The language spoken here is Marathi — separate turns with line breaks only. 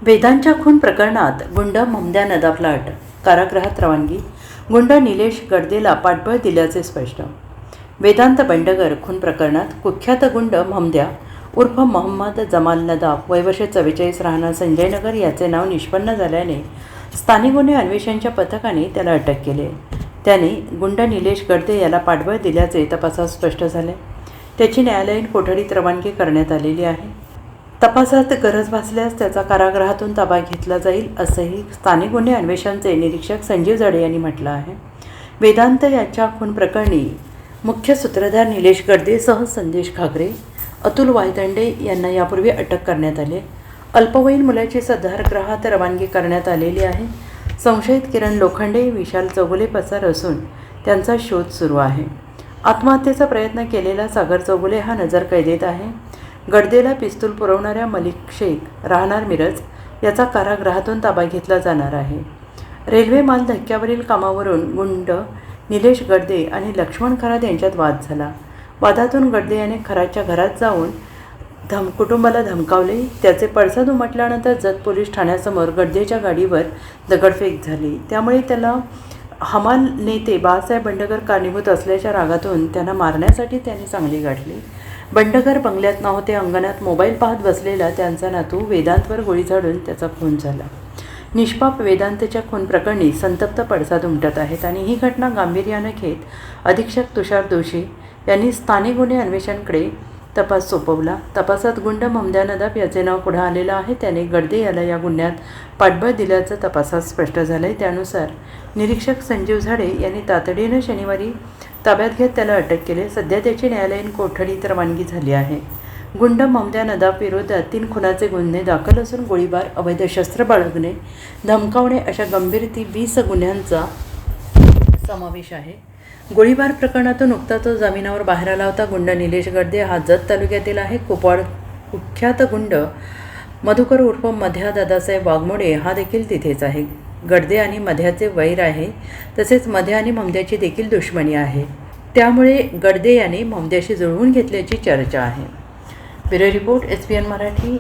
वेदांच्या खून प्रकरणात गुंड ममद्या नदाफला अटक, कारागृहात रवानगी. गुंड निलेश गडदेला पाठबळ दिल्याचे स्पष्ट. वेदांत बेंडगर खून प्रकरणात कुख्यात गुंड ममद्या उर्फ मोहम्मद जमाल नदाफ वयवर्ष 44 राहणार संजयनगर याचे नाव निष्पन्न झाल्याने स्थानिक गुन्हे अन्वेषणच्या पथकाने त्याला अटक केली. त्याने गुंड निलेश गडदे याला पाठबळ दिल्याचे तपासात स्पष्ट झाले. त्याची न्यायालयीन कोठडीत रवानगी करण्यात आलेली आहे. तपासात गरज भासल्यास त्याचा कारागृहातून ताबा घेतला जाईल, असंही स्थानिक गुन्हे अन्वेषणचे निरीक्षक संजीव जाडे यांनी म्हटलं आहे. वेदांत याच्या खून प्रकरणी मुख्य सूत्रधार निलेश गडदेसह संदेश घागरे, अतुल वायदंडे यांना यापूर्वी अटक करण्यात आली. अल्पवयीन मुलाची सदारगृहात रवानगी करण्यात आलेली आहे. संशयित किरण लोखंडे, विशाल चौगुले पसार असून त्यांचा शोध सुरू आहे. आत्महत्येचा प्रयत्न केलेला सागर चौगुले हा नजरकैदेत आहे. गडदेला पिस्तूल पुरवणाऱ्या मलिक शेख राहणार मिरज याचा कारागृहातून ताबा घेतला जाणार आहे. रेल्वे माल धक्क्यावरील कामावरून गुंड निलेश गडदे आणि लक्ष्मण खरात यांच्यात वाद झाला. वादातून गडदे याने खरातच्या घरात जाऊन कुटुंबाला धमकावले. त्याचे पडसाद उमटल्यानंतर जत पोलीस ठाण्यासमोर गडदेच्या गाडीवर दगडफेक झाली. त्यामुळे त्याला हमाल नेते बाळासाहेब बेंडगर कारणीभूत असल्याच्या रागातून त्यांना मारण्यासाठी त्यांनी चांगली गाठली. बेंडगर बंगल्यात नव्हते. अंगणात मोबाईल पाहत बसलेला त्यांचा नातू वेदांतवर गोळी झाडून त्याचा खून झाला. निष्पाप वेदांतच्या खून प्रकरणी संतप्त पडसाद उमटत आहेत आणि ही घटना गांभीर्यानं घेत अधीक्षक तुषार दोशी यांनी स्थानिक गुन्हे अन्वेषणकडे तपास सोपवला. तपासात गुंड ममद्या नदाफ याचे नाव पुढे आलेलं आहे. त्याने गडदे याला या गुन्ह्यात पाठबळ दिल्याचं तपासात स्पष्ट झालं आहे. त्यानुसार निरीक्षक संजीव झाडे यांनी तातडीनं शनिवारी ताब्यात घेत त्याला अटक केली. सध्या त्याची न्यायालयीन कोठडीत रवानगी झाली आहे. गुंड ममद्या नदाफ विरोधात 3 खुनाचे गुन्हे दाखल असून गोळीबार, अवैध शस्त्र बाळगणे, धमकावणे अशा गंभीर 20 गुन्ह्यांचा समावेश आहे. गोळीबार प्रकरणातून नुकता तो जामिनावर बाहेर आला होता. गुंड निलेश गडदे हा जत तालुक्यातील आहे. कुख्यात गुंड मधुकर उर्फ मध्या दादासाहेब वाघमोडे हा देखील तिथेच आहे. गडदे आणि मध्याचे वैर आहे. तसेच मध्या आणि ममद्याची देखील दुश्मनी आहे. त्यामुळे गडदे याने ममद्याशी जुळवून घेतल्याची चर्चा आहे. Bureau report, SPN Marathi.